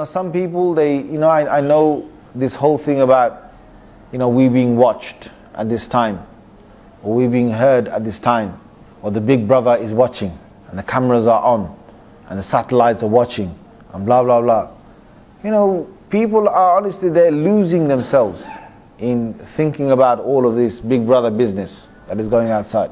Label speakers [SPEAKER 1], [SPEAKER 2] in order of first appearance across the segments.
[SPEAKER 1] some people, I know this whole thing about, we being watched at this time, or we being heard at this time, or the big brother is watching, and the cameras are on, and the satellites are watching, and blah, blah, blah. People are honestly, they're losing themselves in thinking about all of this big brother business that is going outside.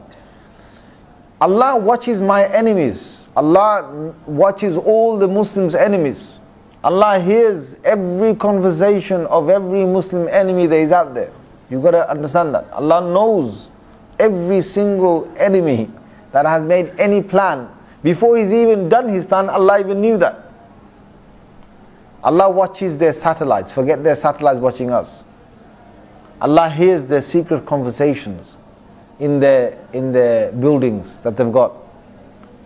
[SPEAKER 1] Allah watches my enemies. Allah watches all the Muslims' enemies. Allah hears every conversation of every Muslim enemy that is out there. You've got to understand that. Allah knows every single enemy that has made any plan. Before he's even done his plan, Allah even knew that. Allah watches their satellites. Forget their satellites watching us. Allah hears their secret conversations in their buildings that they've got.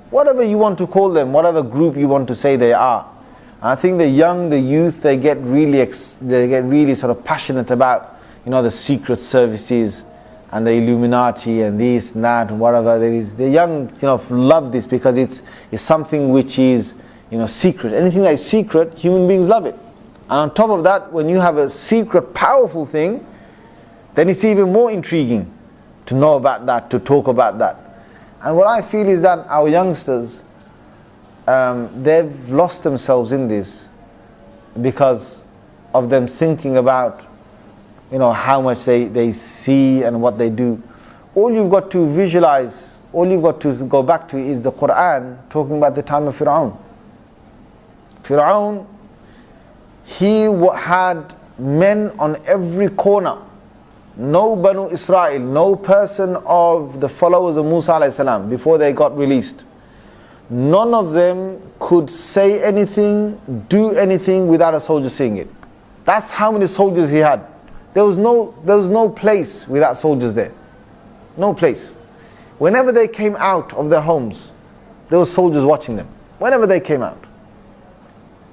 [SPEAKER 1] Whatever you want to call them, whatever group you want to say they are. And I think the young, the youth, they get really sort of passionate about, the secret services and the Illuminati and this and that and whatever there is. The young, love this because it's something which is, secret. Anything that is secret, human beings love it. And on top of that, when you have a secret, powerful thing, then it's even more intriguing to know about that, to talk about that. And what I feel is that our youngsters, they've lost themselves in this because of them thinking about, how much they see and what they do. All you've got to visualize, all you've got to go back to is the Quran talking about the time of Fir'aun. Fir'aun, he had men on every corner. No Banu Israel, no person of the followers of Musa alayhi salam before they got released. None of them could say anything, do anything without a soldier seeing it. That's how many soldiers he had. There was no place without soldiers there. No place. Whenever they came out of their homes, there were soldiers watching them. Whenever they came out.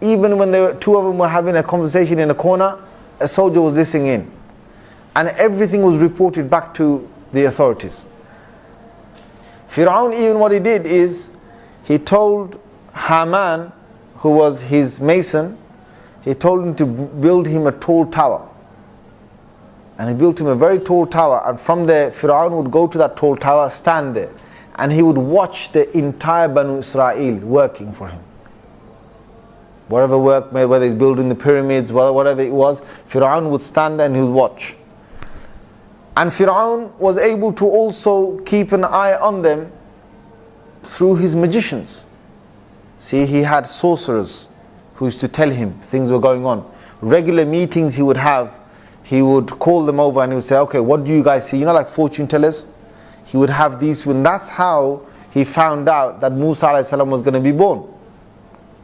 [SPEAKER 1] Even when two of them were having a conversation in a corner, a soldier was listening in. And everything was reported back to the authorities. Fir'aun, even what he did is, he told Haman, who was his mason, he told him to build him a tall tower. And he built him a very tall tower, and from there Fir'aun would go to that tall tower, stand there, and he would watch the entire Banu Israel working for him. Whatever work, whether he's building the pyramids, whatever it was, Fir'aun would stand there and he would watch. And Fir'aun was able to also keep an eye on them through his magicians. See, he had sorcerers who used to tell him things were going on. Regular meetings he would have, he would call them over and he would say, okay, what do you guys see? Like fortune tellers? He would have these, and that's how he found out that Musa alayhi salam was going to be born.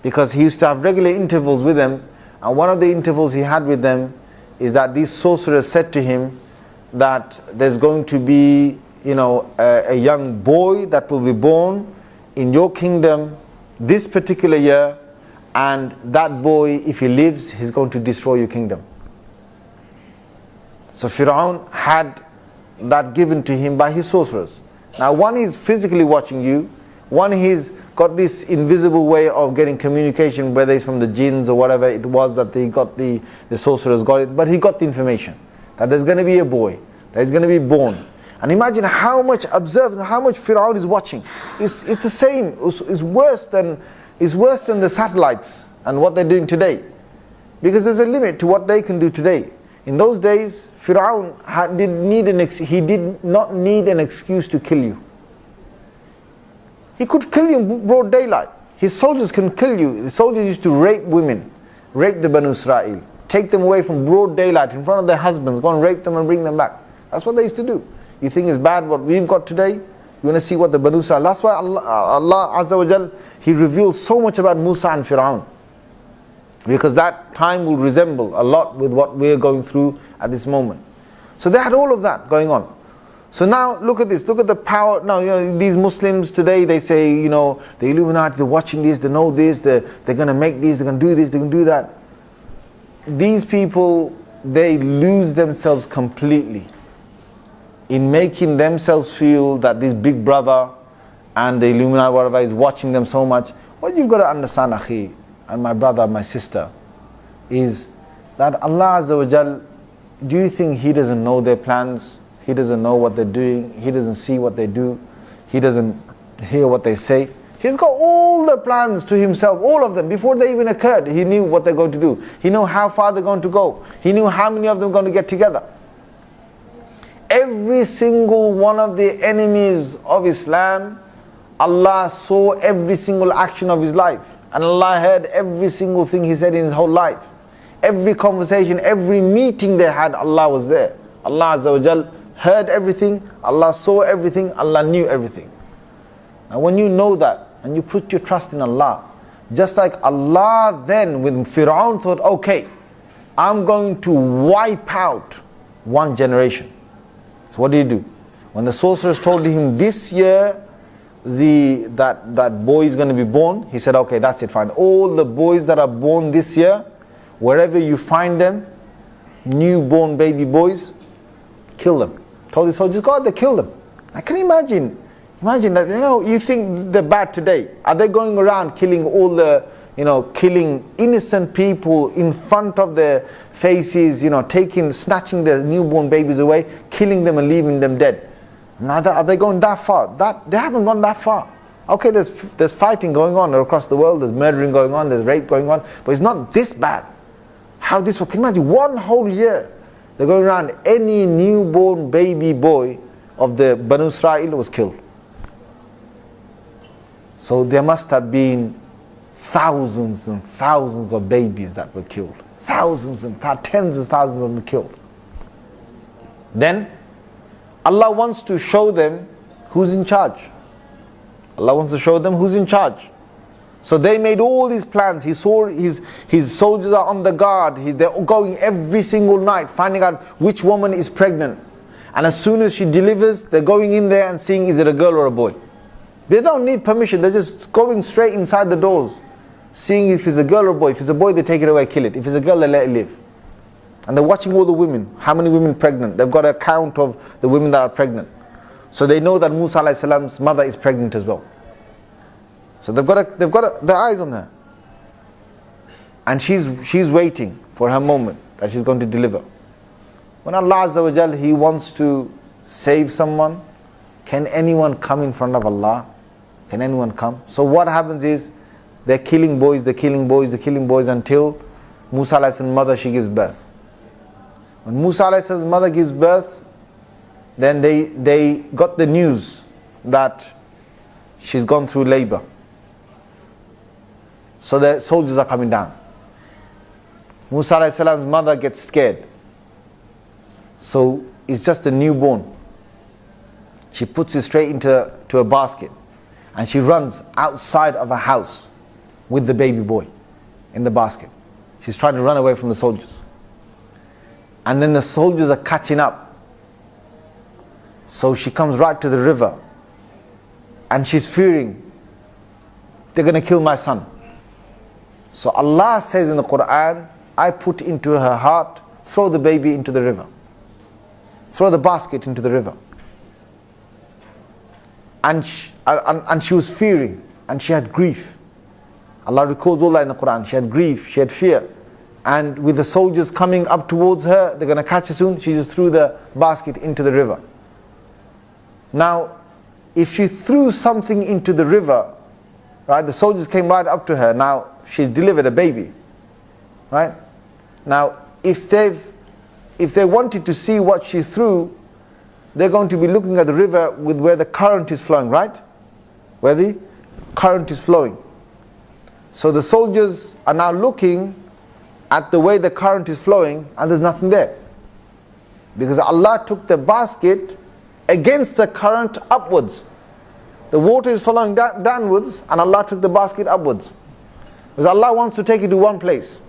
[SPEAKER 1] Because he used to have regular intervals with them, and one of the intervals he had with them is that these sorcerers said to him that there's going to be, a young boy that will be born in your kingdom this particular year, and that boy, if he lives, he's going to destroy your kingdom. So Fir'aun had that given to him by his sorcerers. Now one is physically watching you, one he's got this invisible way of getting communication, whether it's from the jinns or whatever it was that they got, the sorcerers got it, but he got the information that there's going to be a boy that is going to be born. And imagine how much how much Fir'aun is watching. It's the same, it's worse than the satellites and what they're doing today. Because there's a limit to what they can do today. In those days, Fir'aun did not need an excuse to kill you. He could kill you in broad daylight. His soldiers can kill you. The soldiers used to rape women, rape the Banu Israel, take them away from broad daylight in front of their husbands, go and rape them and bring them back. That's what they used to do. You think it's bad what we've got today? You want to see what the Banu Israel. That's why Allah Azza wa Jal, He reveals so much about Musa and Fir'aun. Because that time will resemble a lot with what we're going through at this moment. So they had all of that going on. So now look at this, look at the power. Now these Muslims today, they say, the Illuminati, they're watching this, they know this, they're going to make this, they're going to do this, they're going to do that. These people, they lose themselves completely in making themselves feel that this big brother and the Illuminati, whatever, is watching them so much. What you've got to understand, Akhi, and my brother, my sister, is that Allah Azza wa Jal, do you think He doesn't know their plans? He doesn't know what they're doing. He doesn't see what they do. He doesn't hear what they say. He's got all the plans to Himself, all of them. Before they even occurred, He knew what they're going to do. He knew how far they're going to go. He knew how many of them are going to get together. Every single one of the enemies of Islam, Allah saw every single action of his life. And Allah heard every single thing he said in his whole life. Every conversation, every meeting they had, Allah was there. Allah Azza wa Jal heard everything, Allah saw everything, Allah knew everything. Now when you know that, and you put your trust in Allah, just like Allah then, when Fir'aun thought, okay, I'm going to wipe out one generation. So what did he do? When the sorcerers told him this year that boy is going to be born, he said, okay, that's it, fine. All the boys that are born this year, wherever you find them, newborn baby boys, kill them. Told his soldiers, go out there, kill them. Now can you imagine? Imagine that, you think they're bad today. Are they going around killing all the, killing innocent people in front of their faces, snatching their newborn babies away, killing them and leaving them dead? Now, are they going that far? They haven't gone that far. Okay, there's fighting going on across the world, there's murdering going on, there's rape going on, but it's not this bad. How this works? Can you imagine? One whole year, they're going around, any newborn baby boy of the Banu Israel was killed. So there must have been thousands and thousands of babies that were killed. Thousands and tens of thousands of them killed. Then Allah wants to show them who's in charge. Allah wants to show them who's in charge. So they made all these plans. He saw his soldiers are on the guard. They're going every single night, finding out which woman is pregnant. And as soon as she delivers, they're going in there and seeing, is it a girl or a boy? They don't need permission. They're just going straight inside the doors, seeing if it's a girl or a boy. If it's a boy, they take it away, kill it. If it's a girl, they let it live. And they're watching all the women. How many women pregnant? They've got a count of the women that are pregnant. So they know that Musa alayhi salam's mother is pregnant as well. So they've got their eyes on her. And she's waiting for her moment that she's going to deliver. When Allah Azza wa Jal, He wants to save someone, can anyone come in front of Allah? Can anyone come? So what happens is, they're killing boys until Musa alayhi salam's mother, she gives birth. When Musa alayhi salam's mother gives birth, then they got the news that she's gone through labor. So the soldiers are coming down. Musa alayhi salam's mother gets scared. So it's just a newborn. She puts it straight into a basket. And she runs outside of a house with the baby boy in the basket. She's trying to run away from the soldiers. And then the soldiers are catching up. So she comes right to the river. And she's fearing, they're going to kill my son. So Allah says in the Quran, I put into her heart, throw the baby into the river. Throw the basket into the river. And she was fearing, and she had grief. Allah records all that in the Quran. She had grief, she had fear. And with the soldiers coming up towards her, they're going to catch her soon, she just threw the basket into the river. Now, if she threw something into the river, right, the soldiers came right up to her. Now, she's delivered a baby. Right? Now, if they wanted to see what she threw, they're going to be looking at the river with where the current is flowing, right? Where the current is flowing. So the soldiers are now looking at the way the current is flowing, and there's nothing there. Because Allah took the basket against the current upwards. The water is flowing downwards, and Allah took the basket upwards. Because Allah wants to take it to one place.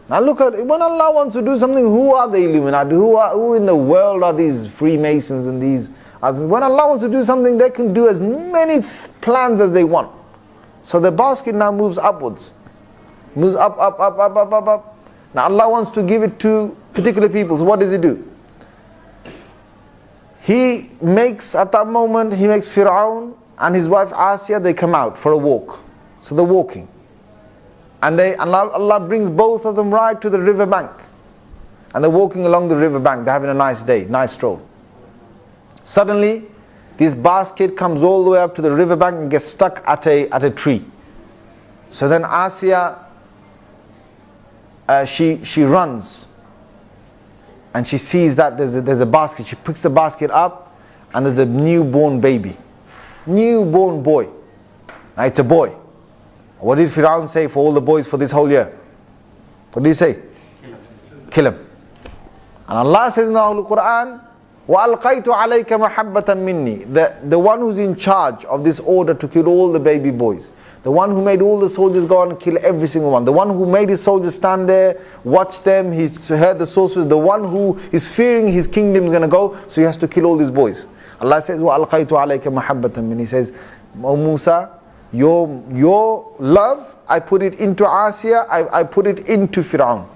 [SPEAKER 1] Now look at, when Allah wants to do something, who are the Illuminati? Who in the world are these Freemasons and these others? When Allah wants to do something, they can do as many plans as they want. So the basket now moves upwards. Moves up. Now Allah wants to give it to particular people. So what does He do? He makes, at that moment, He makes Fir'aun and his wife Asya, they come out for a walk. So they're walking. And Allah brings both of them right to the river bank. And they're walking along the river bank. They're having a nice day, nice stroll. Suddenly, this basket comes all the way up to the river bank and gets stuck at a tree. So then Asiya, she runs. And she sees that there's a basket. She picks the basket up and there's a newborn baby. Newborn boy. Now it's a boy. What did Firaun say for all the boys for this whole year? What did he say? Kill him. And Allah says in the Holy Quran, وَأَلْقَيْتُ عَلَيْكَ مَحَبَّةً مِنِّي. The one who's in charge of this order to kill all the baby boys. The one who made all the soldiers go and kill every single one. The one who made his soldiers stand there, watch them, he heard the sorcerers. The one who is fearing his kingdom is going to go, so he has to kill all these boys. Allah says, وَأَلْقَيْتُ عَلَيْكَ مَحَبَّةً مِنِّي. He says, O Musa, your love, I put it into Asiya, I put it into Firaun.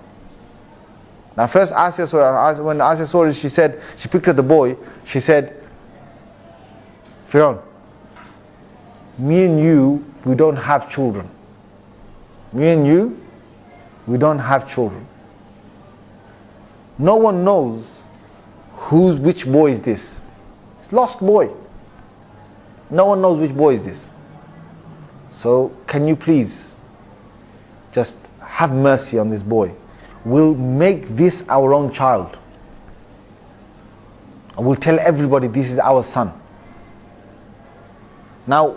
[SPEAKER 1] Now first Asiya saw it. When Asiya saw it, she said, she picked up the boy, she said, Firaun, me and you, we don't have children. Me and you, we don't have children. No one knows which boy is this. It's lost boy. No one knows which boy is this. So can you please just have mercy on this boy? We'll make this our own child. And we'll tell everybody this is our son. Now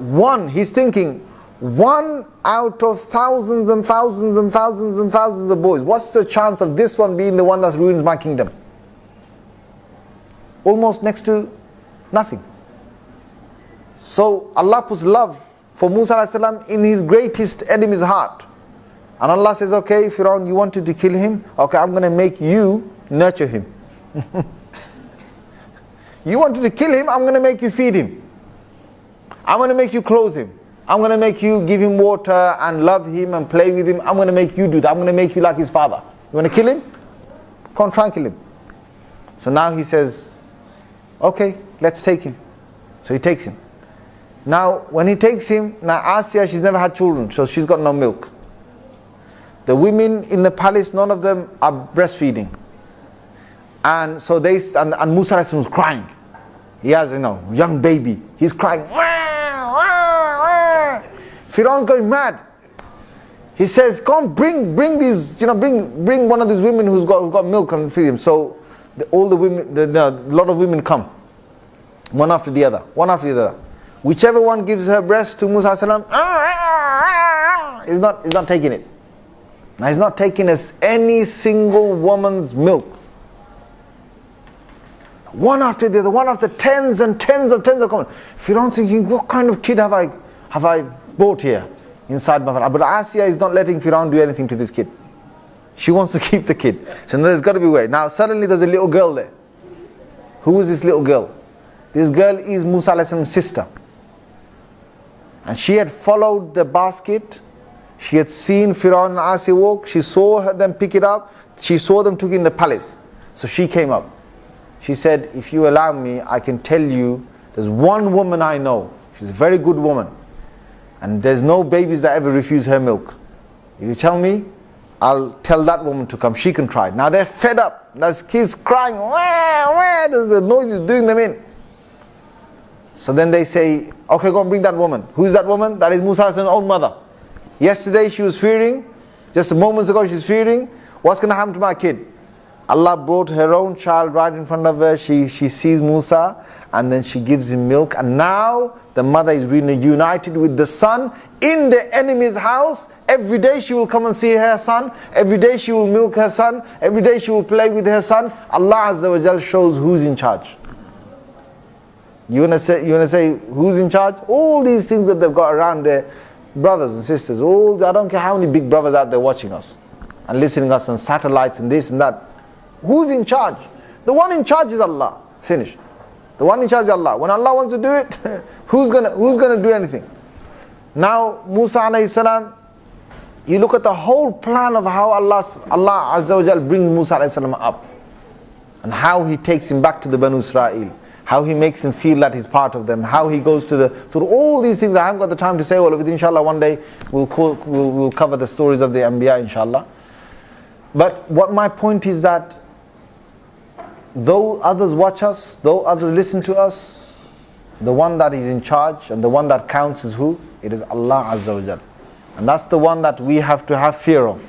[SPEAKER 1] he's thinking, one out of thousands and thousands and thousands and thousands of boys. What's the chance of this one being the one that ruins my kingdom? Almost next to nothing. So Allah puts love for Musa alayhi salam in his greatest enemy's heart. And Allah says, okay, Firaun, you wanted to kill him? Okay, I'm going to make you nurture him. You wanted to kill him? I'm going to make you feed him. I'm going to make you clothe him. I'm going to make you give him water and love him and play with him. I'm going to make you do that. I'm going to make you like his father. You want to kill him? Come on, try and kill him. So now he says, okay, let's take him. So he takes him. Now, when he takes him, now Asiya, she's never had children, so she's got no milk. The women in the palace, none of them are breastfeeding. And so and Musa was crying. He has, young baby. He's crying. Firaun's going mad. He says, come bring these, bring one of these women who's got milk and feed him. So all the women, a lot of women come. One after the other. Whichever one gives her breast to Musa salam, he's not taking it. Now he's not taking any single woman's milk. One after the other, one after tens of coming. Firaun's thinking, what kind of kid have I brought here inside my family? But Asiya is not letting Firaun do anything to this kid. She wants to keep the kid. So there's got to be a way. Now suddenly there's a little girl there. Who is this little girl? This girl is Musa alayhi salam's sister. And she had followed the basket. She had seen Firaun and Asiya walk. She saw them pick it up. She saw them took it in the palace. So she came up. She said, if you allow me, I can tell you, there's one woman I know. She's a very good woman. And there's no babies that ever refuse her milk. If you tell me, I'll tell that woman to come. She can try. Now they're fed up. There's kids crying. Wah, wah, the noise is doing them in. So then they say, okay, go and bring that woman. Who's that woman? That is Musa's own mother. Yesterday she was fearing, just moments ago she's fearing, what's going to happen to my kid? Allah brought her own child right in front of her. She sees Musa and then she gives him milk. And now the mother is reunited with the son in the enemy's house. Every day she will come and see her son. Every day she will milk her son. Every day she will play with her son. Allah Azza wa Jal shows who's in charge. You want to say who's in charge? All these things that they've got around their brothers and sisters. I don't care how many big brothers out there watching us and listening to us on satellites and this and that. Who's in charge? The one in charge is Allah. Finished. The one in charge is Allah. When Allah wants to do it, who's gonna do anything? Now Musa alayhi salam, you look at the whole plan of how Allah Azza wa Jal brings Musa alayhi salam up, and how He takes him back to the Banu Israel, how he makes him feel that he's part of them, how he goes through all these things. I haven't got the time to say all of it. Inshallah, one day we'll cover the stories of the Anbiya, inshallah. But what my point is that though others watch us, though others listen to us, the one that is in charge and the one that counts is who? It is Allah Azza wa Jal. And that's the one that we have to have fear of.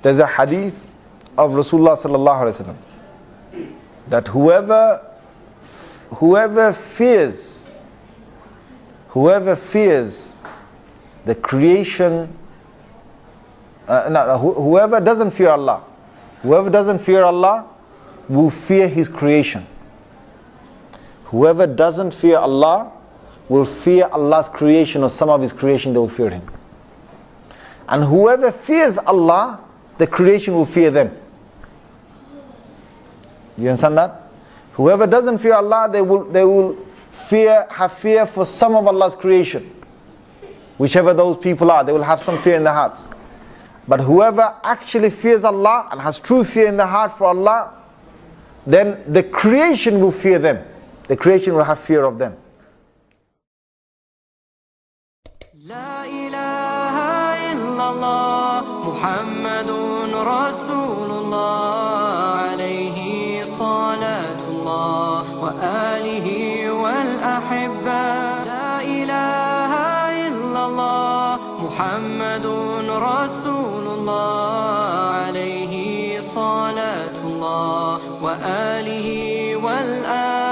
[SPEAKER 1] There's a hadith of Rasulullah sallallahu alaihi wasallam that whoever fears the creation, whoever doesn't fear Allah, will fear his creation. Whoever doesn't fear Allah will fear Allah's creation, or some of his creation, they will fear him. And whoever fears Allah, the creation will fear them. You understand that? Whoever doesn't fear Allah, they will have fear for some of Allah's creation. Whichever those people are, they will have some fear in their hearts. But whoever actually fears Allah and has true fear in their heart for Allah, then the creation will fear them. The creation will have fear of them.
[SPEAKER 2] La ilaha illallah Muhammadun Rasulullah alayhi salatullah wa alihi wal ahibba. La ilaha illallah Muhammadun Rasulullah alayhi salatullah wa alihi wal ahibba.